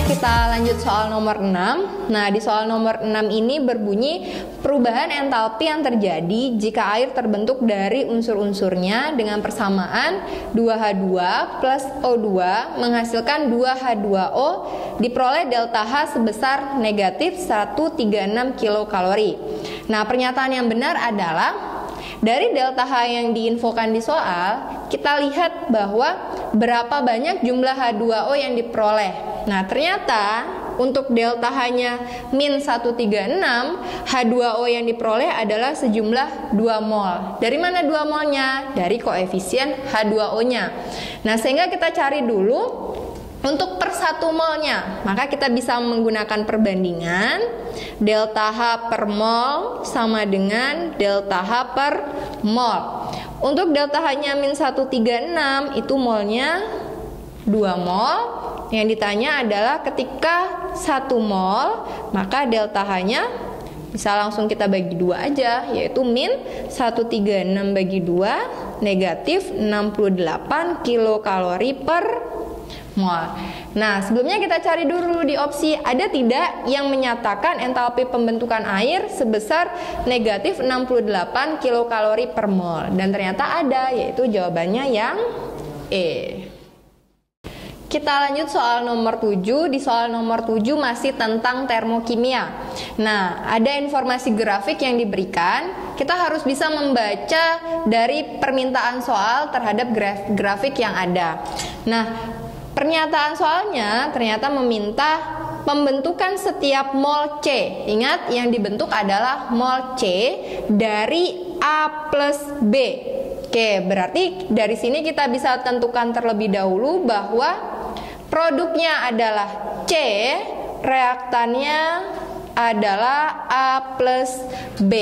Kita lanjut soal nomor 6. Nah, di soal nomor 6 ini berbunyi perubahan entalpi yang terjadi jika air terbentuk dari unsur-unsurnya dengan persamaan 2H2 plus O2 menghasilkan 2H2O diperoleh delta H sebesar negatif 136 kilokalori. Nah, pernyataan yang benar adalah dari delta H yang diinfokan di soal, kita lihat bahwa berapa banyak jumlah H2O yang diperoleh. Nah, ternyata untuk delta H-nya min 136, H2O yang diperoleh adalah sejumlah 2 mol. Dari mana 2 molnya? Dari koefisien H2O-nya. Nah, sehingga kita cari dulu untuk per 1 molnya. Maka kita bisa menggunakan perbandingan delta H per mol sama dengan delta H per mol. Untuk delta H-nya min 136 itu molnya 2 mol. Yang ditanya adalah ketika 1 mol, maka delta H-nya bisa langsung kita bagi 2 aja, yaitu min 136 bagi 2 negatif 68 kilokalori per mol. Nah, sebelumnya kita cari dulu di opsi, ada tidak yang menyatakan entalpi pembentukan air sebesar negatif 68 kilokalori per mol. Dan ternyata ada, yaitu jawabannya yang E. Kita lanjut soal nomor 7. Di soal nomor 7 masih tentang termokimia. Nah, ada informasi grafik yang diberikan. Kita harus bisa membaca dari permintaan soal terhadap grafik yang ada. Nah, pernyataan soalnya ternyata meminta pembentukan setiap mol C. Ingat, yang dibentuk adalah mol C dari A plus B. Oke, berarti dari sini kita bisa tentukan terlebih dahulu bahwa produknya adalah C, reaktannya adalah A plus B.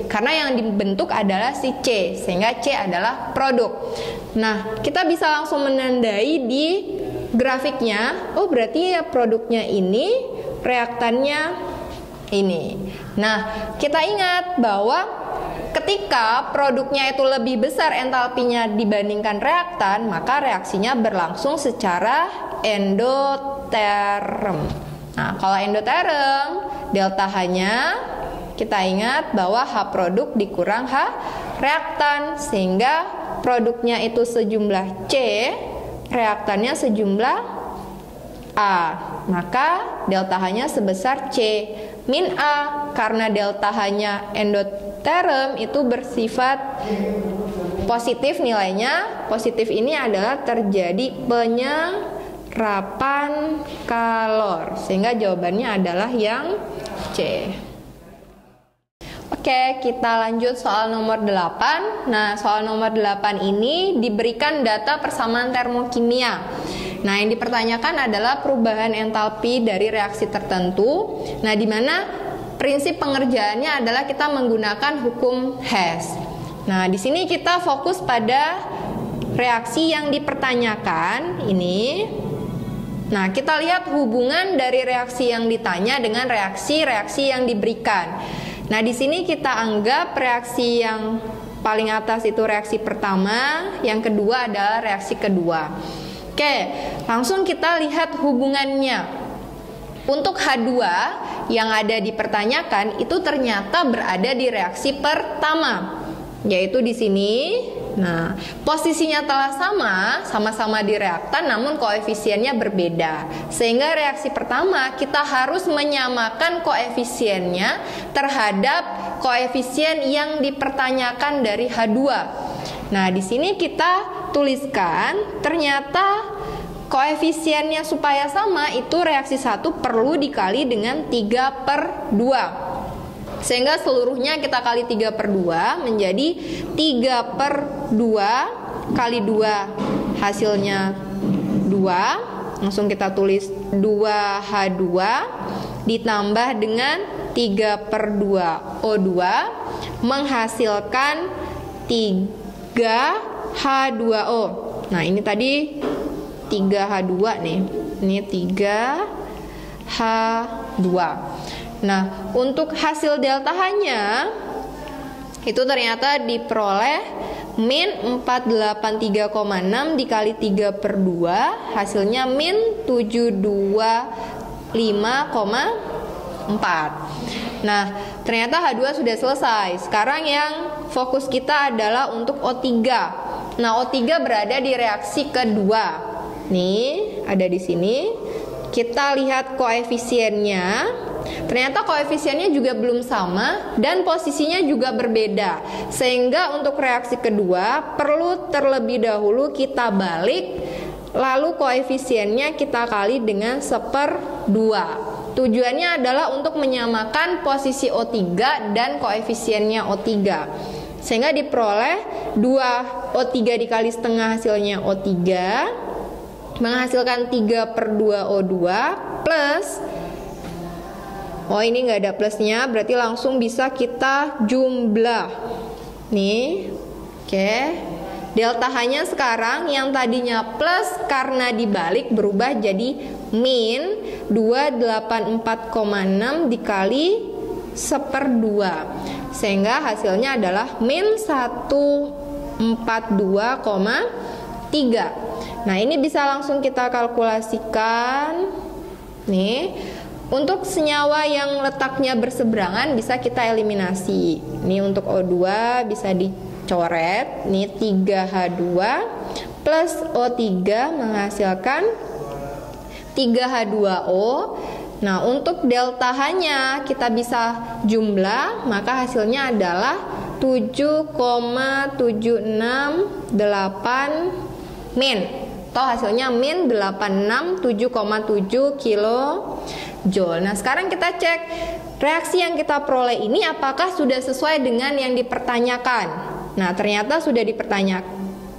Karena yang dibentuk adalah si C, sehingga C adalah produk. Nah, kita bisa langsung menandai di grafiknya. Oh, berarti ya produknya ini, reaktannya ini. Nah, kita ingat bahwa ketika produknya itu lebih besar entalpinya dibandingkan reaktan, maka reaksinya berlangsung secara endoterm. Nah, kalau endoterm, delta H-nya kita ingat bahwa H produk dikurang H reaktan, sehingga produknya itu sejumlah C, reaktannya sejumlah A. Maka delta H-nya sebesar C min A, karena delta H-nya endoterm itu bersifat positif nilainya. Positif ini adalah terjadi penyerapan kalor, sehingga jawabannya adalah yang C. Oke, kita lanjut soal nomor 8. Nah, soal nomor 8 ini diberikan data persamaan termokimia. Nah, yang dipertanyakan adalah perubahan entalpi dari reaksi tertentu. Nah, di mana prinsip pengerjaannya adalah kita menggunakan hukum Hess. Nah, di sini kita fokus pada reaksi yang dipertanyakan ini. Nah, kita lihat hubungan dari reaksi yang ditanya dengan reaksi-reaksi yang diberikan. Nah, di sini kita anggap reaksi yang paling atas itu reaksi pertama, yang kedua adalah reaksi kedua. Oke, langsung kita lihat hubungannya. Untuk H2 yang ada dipertanyakan itu ternyata berada di reaksi pertama, yaitu di sini. Nah, posisinya telah sama-sama di reaktan, namun koefisiennya berbeda. Sehingga reaksi pertama kita harus menyamakan koefisiennya terhadap koefisien yang dipertanyakan dari H2. Nah, di sini kita tuliskan ternyata koefisiennya supaya sama itu reaksi 1 perlu dikali dengan 3/2. Sehingga seluruhnya kita kali 3/2 menjadi 3/2 kali 2 hasilnya 2. Langsung kita tulis 2H2 ditambah dengan 3/2 O2 menghasilkan 3H2O. Nah, ini tadi 3H2 nih. Ini 3H2. Nah, untuk hasil delta H-nya itu ternyata diperoleh min 483,6 dikali 3/2, hasilnya min 725,4. Nah, ternyata H2 sudah selesai. Sekarang yang fokus kita adalah untuk O3. Nah, O3 berada di reaksi kedua. Nih, ada di sini. Kita lihat koefisiennya. Ternyata koefisiennya juga belum sama dan posisinya juga berbeda. Sehingga untuk reaksi kedua perlu terlebih dahulu kita balik, lalu koefisiennya kita kali dengan 1/2. Tujuannya adalah untuk menyamakan posisi O3 dan koefisiennya O3. Sehingga diperoleh 2 O3 dikali setengah hasilnya O3 menghasilkan 3/2 O2 plus, oh ini nggak ada plusnya, berarti langsung bisa kita jumlah. Nih, oke. Delta H-nya sekarang yang tadinya plus karena dibalik berubah jadi min 284,6 dikali 1/2. Sehingga hasilnya adalah min 142,3. Nah, ini bisa langsung kita kalkulasikan. Nih, untuk senyawa yang letaknya berseberangan bisa kita eliminasi. Ini untuk O2 bisa dicoret. Nih 3H2 plus O3 menghasilkan 3H2O. Nah, untuk delta H-nya kita bisa jumlah, maka hasilnya adalah 7,768 min. Atau hasilnya min 867,7 kilojoule. Nah, sekarang kita cek reaksi yang kita peroleh ini apakah sudah sesuai dengan yang dipertanyakan. Nah, ternyata sudah dipertanyakan.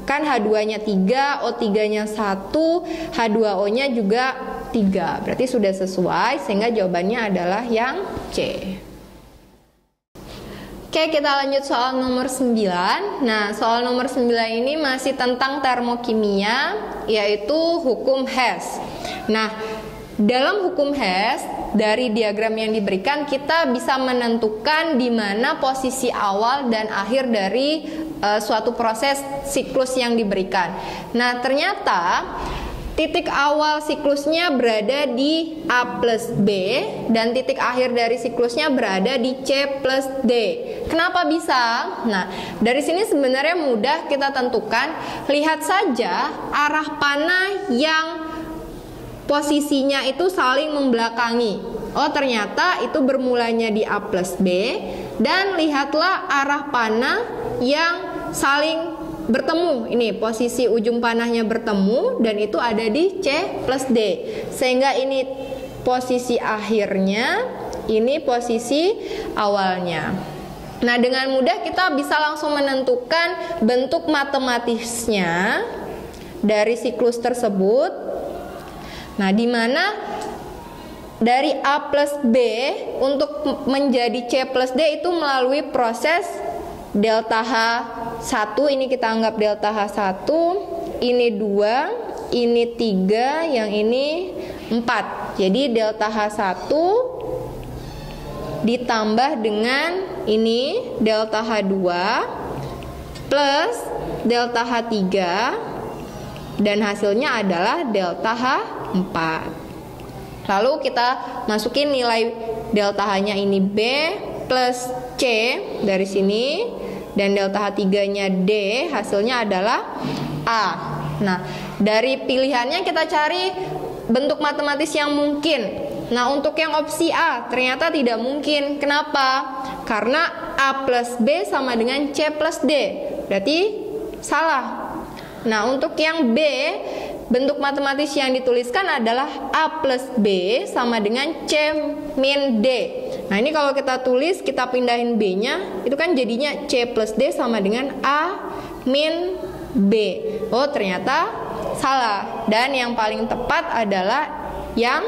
H2-nya 3, O3-nya 1, H2O-nya juga 3. Berarti sudah sesuai, sehingga jawabannya adalah yang C. Oke, kita lanjut soal nomor 9. Nah, soal nomor 9 ini masih tentang termokimia, yaitu hukum Hess. Nah, dalam hukum Hess, dari diagram yang diberikan kita bisa menentukan di mana posisi awal dan akhir dari suatu proses siklus yang diberikan. Nah, ternyata titik awal siklusnya berada di A plus B dan titik akhir dari siklusnya berada di C plus D. Kenapa bisa? Nah, dari sini sebenarnya mudah kita tentukan. Lihat saja arah panah yang posisinya itu saling membelakangi. Oh, ternyata itu bermulanya di A plus B. Dan lihatlah arah panah yang saling bertemu. Ini posisi ujung panahnya bertemu dan itu ada di C plus D. Sehingga ini posisi akhirnya, ini posisi awalnya. Nah, dengan mudah kita bisa langsung menentukan bentuk matematisnya dari siklus tersebut. Nah, di mana dari A plus B untuk menjadi C plus D itu melalui proses delta H1, ini kita anggap delta H1, ini 2, ini 3, yang ini 4. Jadi delta H1 ditambah dengan ini delta H2 plus delta H3 dan hasilnya adalah delta H4. Lalu kita masukin nilai delta H-nya ini B plus C dari sini dan delta H3-nya D, hasilnya adalah A. Nah, dari pilihannya kita cari bentuk matematis yang mungkin. Nah, untuk yang opsi A ternyata tidak mungkin. Kenapa? Karena A plus B sama dengan C plus D. Berarti salah. Nah, untuk yang B, bentuk matematis yang dituliskan adalah A plus B sama dengan C min D. Nah, ini kalau kita tulis, kita pindahin B-nya, itu kan jadinya C plus D sama dengan A min B. Oh, ternyata salah. Dan yang paling tepat adalah yang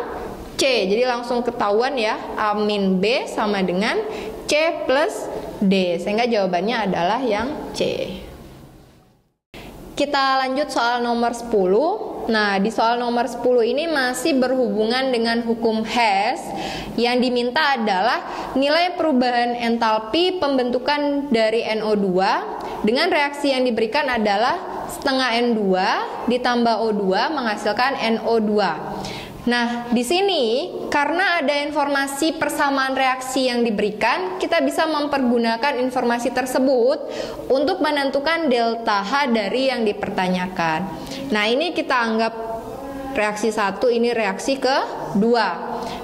C. Jadi langsung ketahuan ya, A min B sama dengan C plus D. Sehingga jawabannya adalah yang C. Kita lanjut soal nomor 10. Nah, di soal nomor 10 ini masih berhubungan dengan hukum Hess. Yang diminta adalah nilai perubahan entalpi pembentukan dari NO2 dengan reaksi yang diberikan adalah setengah N2 ditambah O2 menghasilkan NO2. Nah, di sini karena ada informasi persamaan reaksi yang diberikan, kita bisa mempergunakan informasi tersebut untuk menentukan delta H dari yang dipertanyakan. Nah, ini kita anggap reaksi 1, ini reaksi kedua.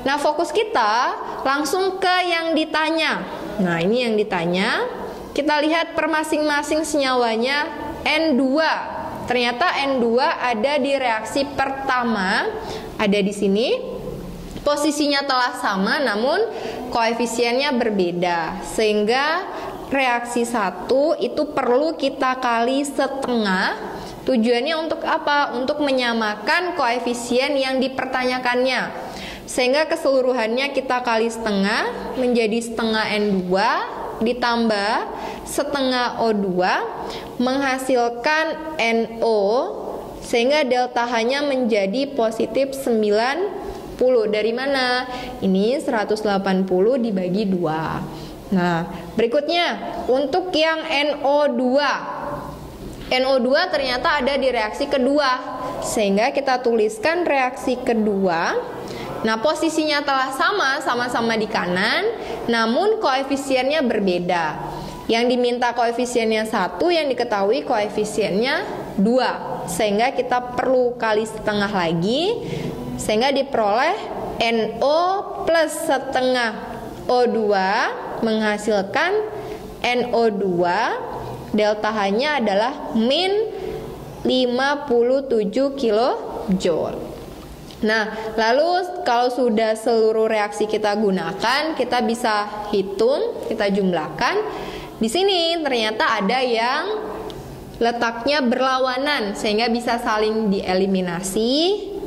Nah, fokus kita langsung ke yang ditanya. Nah, ini yang ditanya. Kita lihat per masing-masing senyawanya N2. Ternyata N2 ada di reaksi pertama, ada di sini. Posisinya telah sama namun koefisiennya berbeda. Sehingga reaksi 1 itu perlu kita kali setengah. Tujuannya untuk apa? Untuk menyamakan koefisien yang dipertanyakannya. Sehingga keseluruhannya kita kali setengah menjadi setengah N2 ditambah setengah O2 menghasilkan NO, sehingga delta H-nya menjadi positif 90. Dari mana? Ini 180 dibagi 2. Nah, berikutnya untuk yang NO2. NO2 ternyata ada di reaksi kedua, sehingga kita tuliskan reaksi kedua. Nah, posisinya telah sama-sama di kanan, namun koefisiennya berbeda. Yang diminta koefisiennya 1, yang diketahui koefisiennya 2. Sehingga kita perlu kali setengah lagi, sehingga diperoleh NO plus setengah O2 menghasilkan NO2. Delta H-nya adalah min 57 kJ. Nah, lalu kalau sudah seluruh reaksi kita gunakan, kita bisa hitung, kita jumlahkan. Di sini ternyata ada yang letaknya berlawanan, sehingga bisa saling dieliminasi.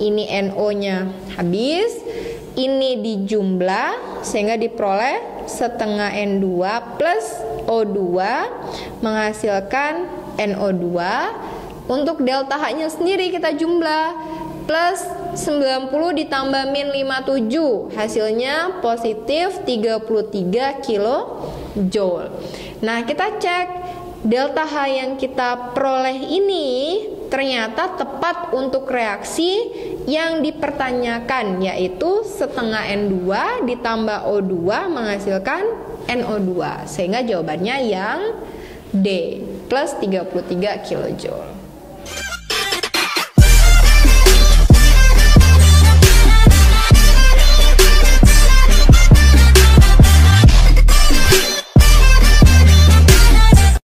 Ini NO-nya habis, ini dijumlah, sehingga diperoleh setengah N2 plus O2 menghasilkan NO2. Untuk delta H-nya sendiri kita jumlah, plus 90 ditambah min 57, hasilnya positif 33 kJ. Nah, kita cek delta H yang kita peroleh ini ternyata tepat untuk reaksi yang dipertanyakan, yaitu setengah N2 ditambah O2 menghasilkan NO2, sehingga jawabannya yang D plus 33 kJ.